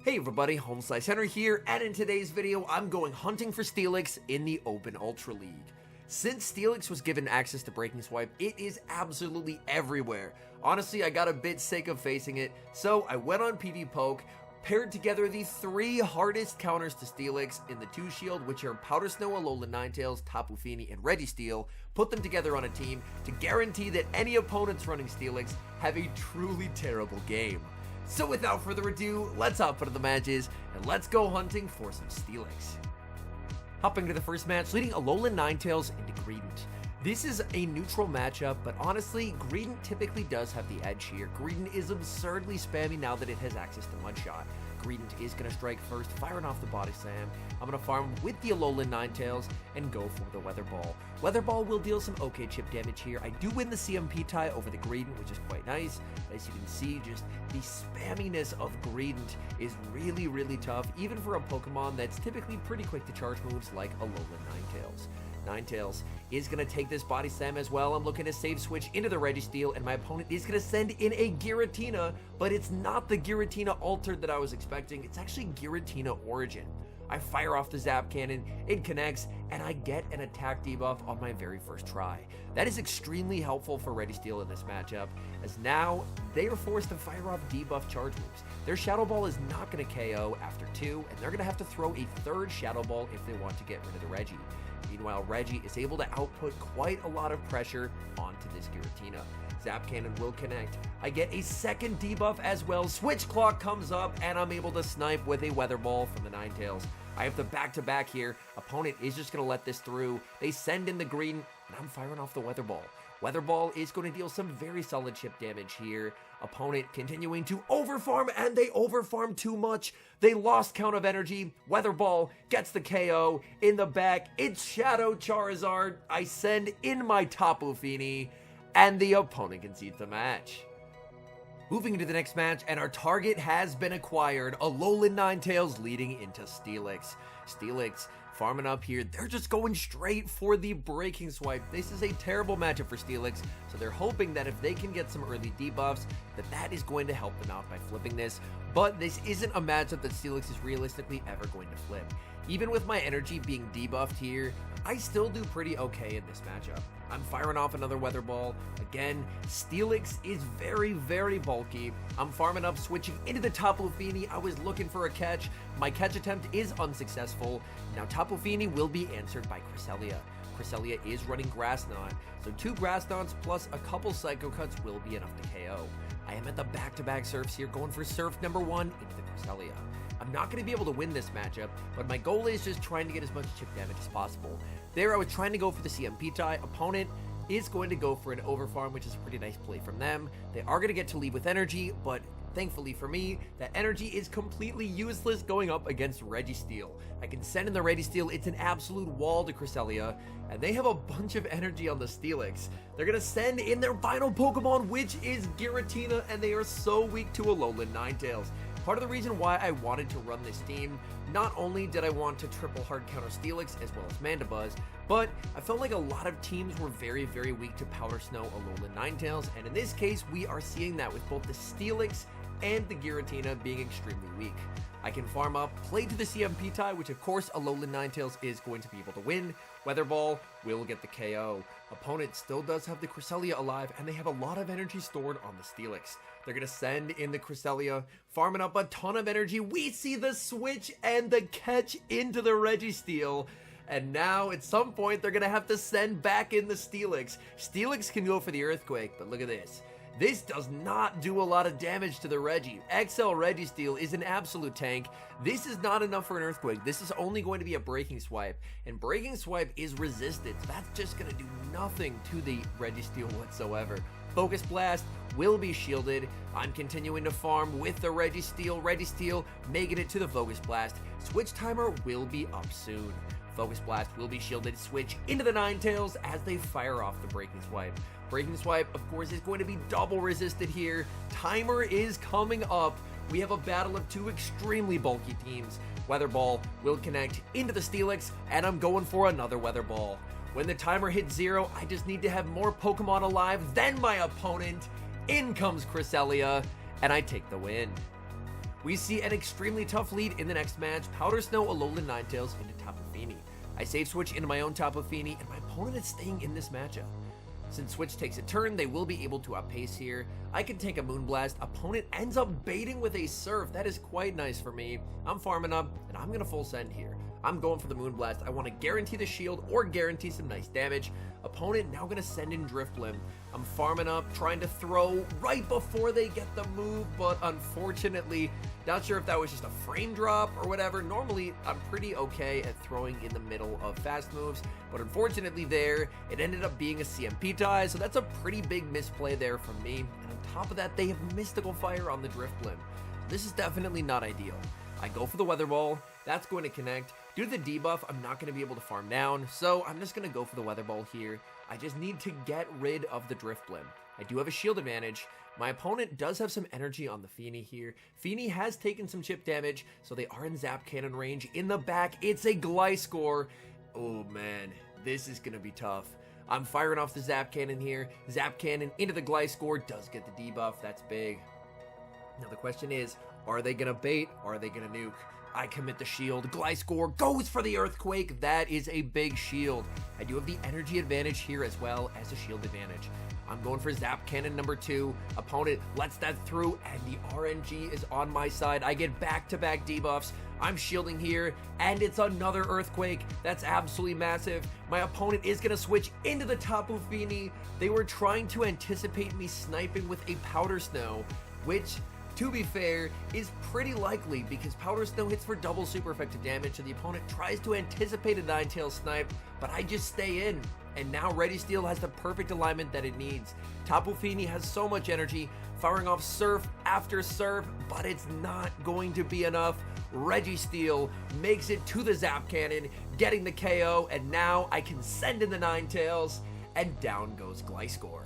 Hey everybody, HomeSliceHenry here, and in today's video, I'm going hunting for STEELIX in the Open Ultra League. Since STEELIX was given access to Breaking Swipe, it is absolutely everywhere. Honestly, I got a bit sick of facing it, so I went on PvPoke, paired together the 3 hardest counters to STEELIX in the 2 shield, which are Powder Snow, Alolan Ninetales, Tapu Fini, and Registeel, put them together on a team to guarantee that any opponents running STEELIX have a truly terrible game. So without further ado, let's hop into the matches, and let's go hunting for some STEELIX. Hopping to the first match, leading Alolan Ninetales into Greedent. This is a neutral matchup, but honestly, Greedent typically does have the edge here. Greedent is absurdly spammy now that it has access to Mudshot. Greedent is going to strike first, firing off the Body Slam. I'm going to farm with the Alolan Ninetales and go for the Weather Ball. Weather Ball will deal some okay chip damage here. I do win the CMP tie over the Greedent, which is quite nice. As you can see, just the spamminess of Greedent is really tough, even for a Pokemon that's typically pretty quick to charge moves like Alolan Ninetales. Ninetales is going to take this Body Slam as well. I'm looking to save switch into the Registeel, and my opponent is going to send in a Giratina, but it's not the Giratina Altered that I was expecting. It's actually Giratina Origin. I fire off the Zap Cannon, it connects, and I get an attack debuff on my very first try. That is extremely helpful for Registeel in this matchup, as now they are forced to fire off debuff charge moves. Their Shadow Ball is not going to KO after 2, and they're going to have to throw a 3rd Shadow Ball if they want to get rid of the Reggie. Meanwhile, Reggie is able to output quite a lot of pressure onto this Giratina. Zap Cannon will connect. I get a 2nd debuff as well. Switch Clock comes up, and I'm able to snipe with a Weather Ball from the Ninetales. I have the back-to-back here. Opponent is just going to let this through. They send in the green, and I'm firing off the Weather Ball. Weather Ball is going to deal some very solid chip damage here. Opponent continuing to overfarm, and they overfarm too much. They lost count of energy. Weather Ball gets the KO. In the back, it's Shadow Charizard. I send in my Tapu Fini, and the opponent concedes the match. Moving into the next match, and our target has been acquired. Alolan Ninetales leading into STEELIX. STEELIX farming up here. They're just going straight for the Breaking Swipe. This is a terrible matchup for STEELIX, so they're hoping that if they can get some early debuffs, that is going to help them out by flipping this. But this isn't a matchup that STEELIX is realistically ever going to flip. Even with my energy being debuffed here, I still do pretty okay in this matchup. I'm firing off another Weather Ball. Again, STEELIX is very bulky. I'm farming up, switching into the Tapu Fini. I was looking for a catch. My catch attempt is unsuccessful. Now Tapu Fini will be answered by Cresselia. Cresselia is running Grass Knot, so 2 Grass Knots plus a couple Psycho Cuts will be enough to KO. I am at the back-to-back Surfs here, going for Surf number 1 into the Cresselia. I'm not going to be able to win this matchup, but my goal is just trying to get as much chip damage as possible. There, I was trying to go for the CMP tie. Opponent is going to go for an Overfarm, which is a pretty nice play from them. They are going to get to leave with energy, but thankfully for me, that energy is completely useless going up against Registeel. I can send in the Registeel. It's an absolute wall to Cresselia, and they have a bunch of energy on the STEELIX. They're going to send in their final Pokemon, which is Giratina, and they are so weak to Alolan Ninetales. Part of the reason why I wanted to run this team, not only did I want to triple hard counter STEELIX as well as Mandibuzz, but I felt like a lot of teams were very weak to Powder Snow, Alolan Ninetales, and in this case, we are seeing that with both the STEELIX and the Giratina being extremely weak. I can farm up, play to the CMP tie, which of course Alolan Ninetales is going to be able to win. Weather Ball will get the KO. Opponent still does have the Cresselia alive, and they have a lot of energy stored on the STEELIX. They're going to send in the Cresselia, farming up a ton of energy. We see the switch and the catch into the Registeel. And now, at some point, they're going to have to send back in the STEELIX. STEELIX can go for the Earthquake, but look at this. This does not do a lot of damage to the Reggie. XL Registeel is an absolute tank. This is not enough for an Earthquake. This is only going to be a Breaking Swipe, and Breaking Swipe is resisted. That's just going to do nothing to the Registeel whatsoever. Focus Blast will be shielded. I'm continuing to farm with the Registeel. Registeel making it to the Focus Blast. Switch timer will be up soon. Focus Blast will be shielded. Switch into the Ninetales as they fire off the Breaking Swipe. Breaking Swipe, of course, is going to be double resisted here. Timer is coming up. We have a battle of 2 extremely bulky teams. Weather Ball will connect into the STEELIX, and I'm going for another Weather Ball. When the timer hits 0, I just need to have more Pokemon alive than my opponent. In comes Cresselia, and I take the win. We see an extremely tough lead in the next match. Powder Snow, Alolan Ninetales into Tapu Fini. I save switch into my own Tapu Fini, and my opponent is staying in this matchup. Since Switch takes a turn, they will be able to outpace here. I can take a Moonblast. Opponent ends up baiting with a Surf. That is quite nice for me. I'm farming up, and I'm going to full send here. I'm going for the Moonblast. I want to guarantee the shield or guarantee some nice damage. Opponent now going to send in Drifblim. I'm farming up, trying to throw right before they get the move, but unfortunately, not sure if that was just a frame drop or whatever. Normally, I'm pretty okay at throwing in the middle of fast moves, but unfortunately there, it ended up being a CMP tie, so that's a pretty big misplay there from me. And on top of that, they have Mystical Fire on the Drifblim. This is definitely not ideal. I go for the Weather Ball. That's going to connect. Due to the debuff, I'm not going to be able to farm down, so I'm just going to go for the Weather Ball here. I just need to get rid of the Drifblim. I do have a shield advantage. My opponent does have some energy on the Fini here. Fini has taken some chip damage, so they are in Zap Cannon range. In the back, it's a Gliscor. Oh man, this is going to be tough. I'm firing off the Zap Cannon here. Zap Cannon into the Gliscor does get the debuff. That's big. Now the question is, are they going to bait or are they going to nuke? I commit the shield. Gliscor goes for the Earthquake. That is a big shield. I do have the energy advantage here as well as a shield advantage. I'm going for Zap Cannon number 2. Opponent lets that through, and the RNG is on my side. I get back-to-back debuffs. I'm shielding here, and it's another Earthquake. That's absolutely massive. My opponent is going to switch into the Tapu Fini. They were trying to anticipate me sniping with a Powder Snow, which, to be fair, is pretty likely because Powder Snow hits for double super effective damage, so the opponent tries to anticipate a Ninetales snipe, but I just stay in. And now Registeel has the perfect alignment that it needs. Tapu Fini has so much energy, firing off Surf after Surf, but it's not going to be enough. Registeel makes it to the Zap Cannon, getting the KO, and now I can send in the Ninetales, and down goes Gliscor.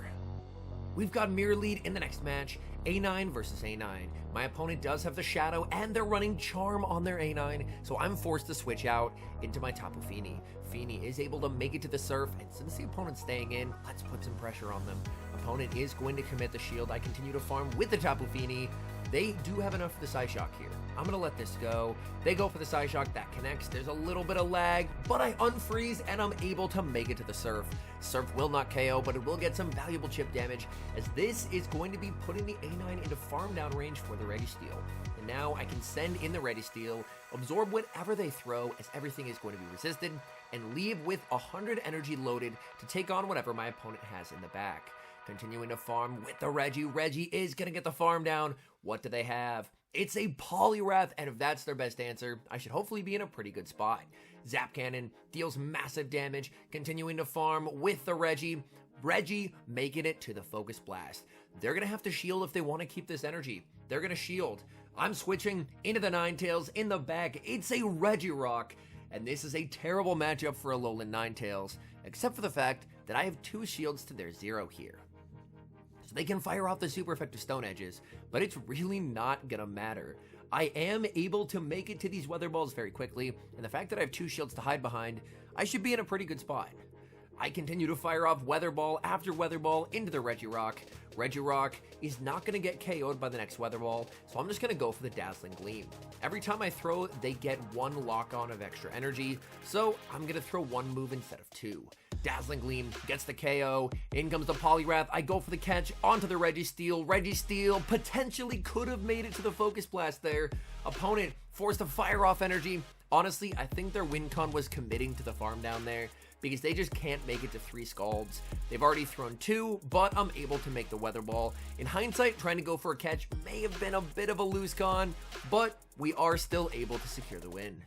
We've got mirror lead in the next match, A9 versus A9. My opponent does have the Shadow, and they're running Charm on their A9, so I'm forced to switch out into my Tapu Fini. Fini is able to make it to the Surf, and since the opponent's staying in, let's put some pressure on them. Opponent is going to commit the shield. I continue to farm with the Tapu Fini. They do have enough for the Psyshock here. I'm going to let this go. They go for the Psyshock. That connects. There's a little bit of lag, but I unfreeze, and I'm able to make it to the Surf. Surf will not KO, but it will get some valuable chip damage, as this is going to be putting the A9 into farm down range for the Registeel. And now I can send in the Registeel, absorb whatever they throw, as everything is going to be resisted, and leave with 100 energy loaded to take on whatever my opponent has in the back. Continuing to farm with the Reggie. Reggie is going to get the farm down. What do they have? It's a Poliwrath, and if that's their best answer, I should hopefully be in a pretty good spot. Zap Cannon deals massive damage, continuing to farm with the Reggie. Reggie making it to the Focus Blast. They're going to have to shield if they want to keep this energy. They're going to shield. I'm switching into the Ninetales in the back. It's a Regirock, and this is a terrible matchup for Alolan Ninetales, except for the fact that I have 2 shields to their 0 here. So they can fire off the super effective Stone Edges, but it's really not gonna matter. I am able to make it to these Weather Balls very quickly, and the fact that I have 2 shields to hide behind, I should be in a pretty good spot. I continue to fire off Weather Ball after Weather Ball into the Regirock. Regirock is not going to get KO'd by the next Weather Ball, so I'm just going to go for the Dazzling Gleam. Every time I throw, they get 1 lock-on of extra energy, so I'm going to throw 1 move instead of 2. Dazzling Gleam gets the KO. In comes the Poliwrath. I go for the catch onto the Registeel. Registeel potentially could have made it to the Focus Blast there. Opponent forced to fire off energy. Honestly, I think their win con was committing to the farm down there, because they just can't make it to 3 Scalds. They've already thrown 2, but I'm able to make the Weather Ball. In hindsight, trying to go for a catch may have been a bit of a lose con, but we are still able to secure the win.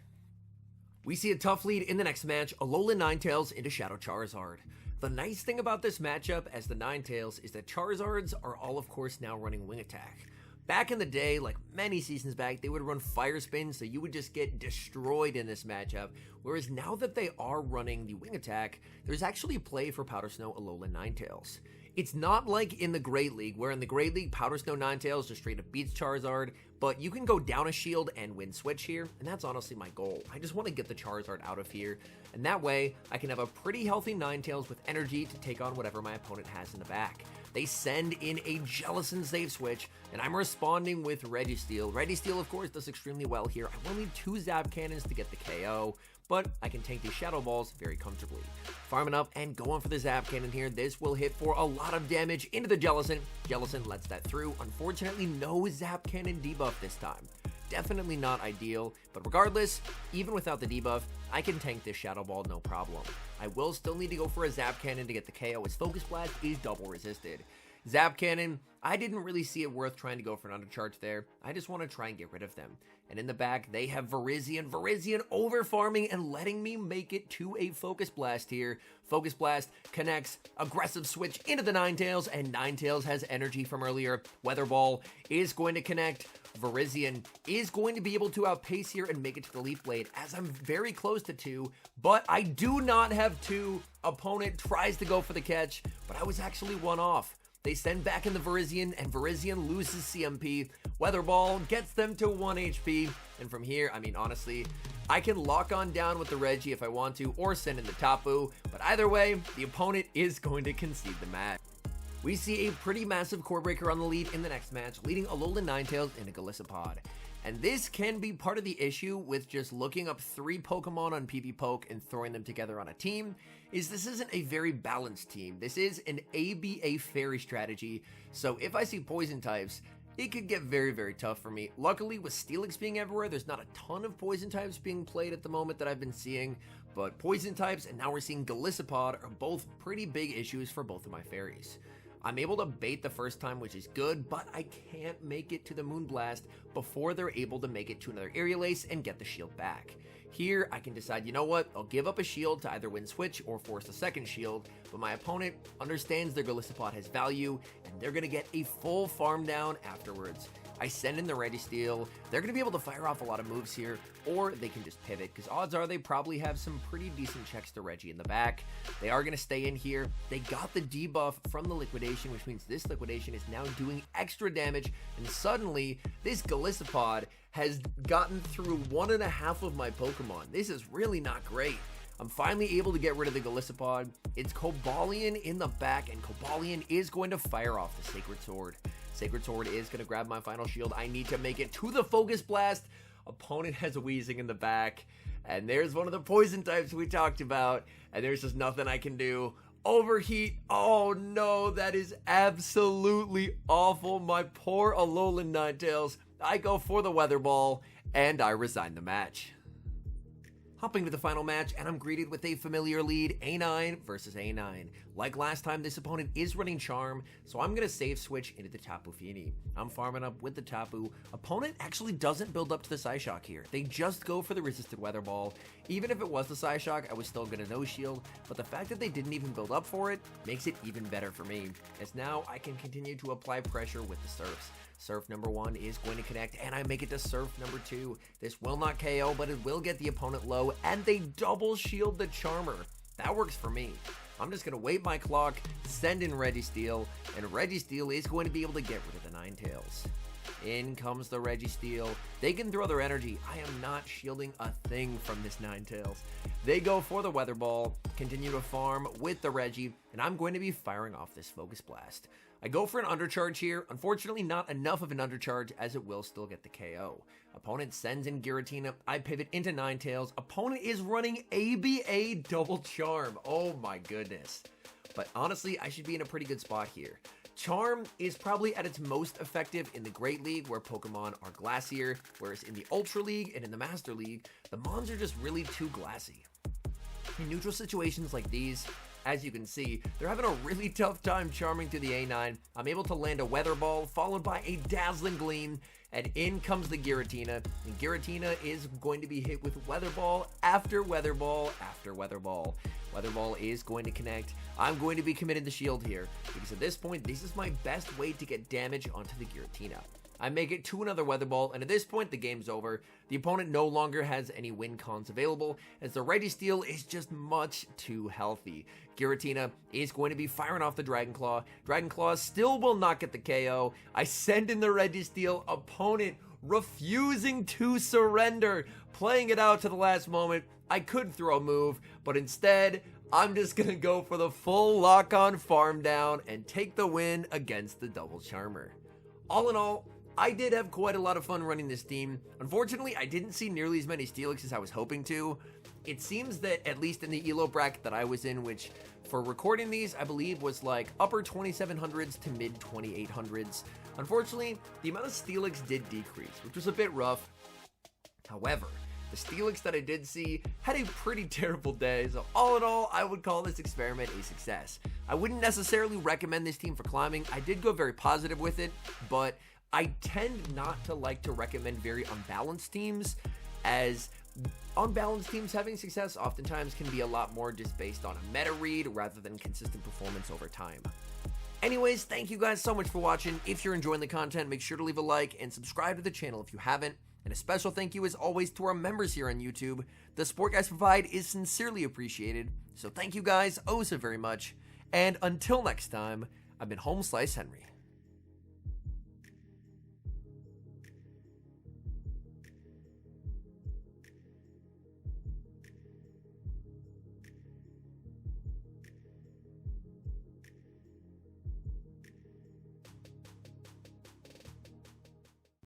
We see a tough lead in the next match, Alolan Ninetales into Shadow Charizard. The nice thing about this matchup as the Ninetales is that Charizards are all, of course, now running Wing Attack. Back in the day, like many seasons back, they would run Fire Spin, so you would just get destroyed in this matchup. Whereas now that they are running the Wing Attack, there's actually play for Powder Snow Alolan Ninetales. It's not like in the Great League, where in the Great League, Powder Snow Ninetales just straight up beats Charizard, but you can go down a shield and win switch here, and that's honestly my goal. I just want to get the Charizard out of here, and that way, I can have a pretty healthy Ninetales with energy to take on whatever my opponent has in the back. they send in a Jellicent Safe Switch, and I'm responding with Registeel. Registeel, of course, does extremely well here. I will need 2 Zap Cannons to get the KO, but I can tank these Shadow Balls very comfortably. Farming up and going for the Zap Cannon here. This will hit for a lot of damage into the Jellicent. Jellicent lets that through. Unfortunately, no Zap Cannon debuff this time. Definitely not ideal, but regardless, even without the debuff, I can tank this Shadow Ball no problem. I will still need to go for a Zap Cannon to get the KO, as Focus Blast is double resisted. Zap Cannon, I didn't really see it worth trying to go for an undercharge there. I just want to try and get rid of them. And in the back, they have Virizion. Virizion over farming and letting me make it to a Focus Blast here. Focus Blast connects, aggressive switch into the Ninetales, and Ninetales has energy from earlier. Weather Ball is going to connect. Virizion is going to be able to outpace here and make it to the Leaf Blade, as I'm very close to 2, but I do not have 2. Opponent tries to go for the catch, but I was actually 1 off. They send back in the Virizion, and Virizion loses CMP. Weather Ball gets them to 1 HP, and from here, I mean, honestly, I can lock on down with the Reggie if I want to, or send in the Tapu, but either way, the opponent is going to concede the match. We see a pretty massive Core Breaker on the lead in the next match, leading Alolan Ninetales into Golisopod. And this can be part of the issue with just looking up 3 Pokemon on PvPoke and throwing them together on a team, is this isn't a very balanced team. This is an ABA Fairy strategy, so if I see Poison types, it could get very, very tough for me. Luckily, with Steelix being everywhere, there's not a ton of Poison types being played at the moment that I've been seeing, but Poison types and now we're seeing Golisopod are both pretty big issues for both of my fairies. I'm able to bait the first time, which is good, but I can't make it to the Moonblast before they're able to make it to another Aerial Ace and get the shield back. Here, I can decide, you know what, I'll give up a shield to either win switch or force a second shield, but my opponent understands their Golisopod has value, and they're going to get a full farm down afterwards. I send in the Registeel. They're going to be able to fire off a lot of moves here, or they can just pivot, because odds are they probably have some pretty decent checks to Reggie in the back. They are going to stay in here. They got the debuff from the Liquidation, which means this Liquidation is now doing extra damage, and suddenly, this Golisopod has gotten through 1.5 of my Pokemon. This is really not great. I'm finally able to get rid of the Golisopod. It's Cobalion in the back, and Cobalion is going to fire off the Sacred Sword. Sacred Sword is going to grab my final shield. I need to make it to the Focus Blast. Opponent has Weezing in the back. And there's one of the poison types we talked about. And there's just nothing I can do. Overheat. Oh no, that is absolutely awful. My poor Alolan Ninetales. I go for the Weather Ball. And I resign the match. Hopping to the final match, and I'm greeted with a familiar lead, A9 versus A9. Like last time, this opponent is running Charm, so I'm going to save switch into the Tapu Fini. I'm farming up with the Tapu. Opponent actually doesn't build up to the Psyshock here. They just go for the Resisted Weather Ball. Even if it was the Psyshock, I was still going to no-shield, but the fact that they didn't even build up for it makes it even better for me, as now I can continue to apply pressure with the Surfs. Surf number 1 is going to connect, and I make it to Surf number 2. This will not KO, but it will get the opponent low, and they double shield the Charmer. That works for me. I'm just going to wait my clock, send in Registeel, and Registeel is going to be able to get rid of the Ninetales. In comes the Registeel. They can throw their energy. I am not shielding a thing from this Ninetales. They go for the Weather Ball, continue to farm with the Reggie, and I'm going to be firing off this Focus Blast. I go for an undercharge here. Unfortunately, not enough of an undercharge, as it will still get the KO. Opponent sends in Giratina. I pivot into Ninetales. Opponent is running ABA Double Charm. Oh my goodness. But honestly, I should be in a pretty good spot here. Charm is probably at its most effective in the Great League, where Pokemon are glassier, whereas in the Ultra League and in the Master League, the Mons are just really too glassy. In neutral situations like these, as you can see, they're having a really tough time charming through the A9. I'm able to land a Weather Ball, followed by a Dazzling Gleam, and in comes the Giratina. And Giratina is going to be hit with Weather Ball after Weather Ball after Weather Ball. Weather Ball is going to connect. I'm going to be committed to shield here, because at this point, this is my best way to get damage onto the Giratina. I make it to another Weather Ball, and at this point, the game's over. The opponent no longer has any win cons available, as the Registeel is just much too healthy. Giratina is going to be firing off the Dragon Claw. Dragon Claw still will not get the KO. I send in the Registeel. Opponent refusing to surrender, playing it out to the last moment. I could throw a move, but instead, I'm just gonna go for the full lock-on farm down and take the win against the double charmer. All in all, I did have quite a lot of fun running this team. Unfortunately, I didn't see nearly as many Steelix as I was hoping to. It seems that, at least in the ELO bracket that I was in, which for recording these, I believe was like upper 2700s to mid 2800s. Unfortunately, the amount of Steelix did decrease, which was a bit rough. However, the Steelix that I did see had a pretty terrible day, so all in all, I would call this experiment a success. I wouldn't necessarily recommend this team for climbing. I did go very positive with it, but I tend not to like to recommend very unbalanced teams, as unbalanced teams having success oftentimes can be a lot more just based on a meta read rather than consistent performance over time. Anyways, thank you guys so much for watching. If you're enjoying the content, make sure to leave a like and subscribe to the channel if you haven't. And a special thank you as always to our members here on YouTube. The support guys provide is sincerely appreciated. So thank you guys oh so very much. And until next time, I've been HomeSliceHenry.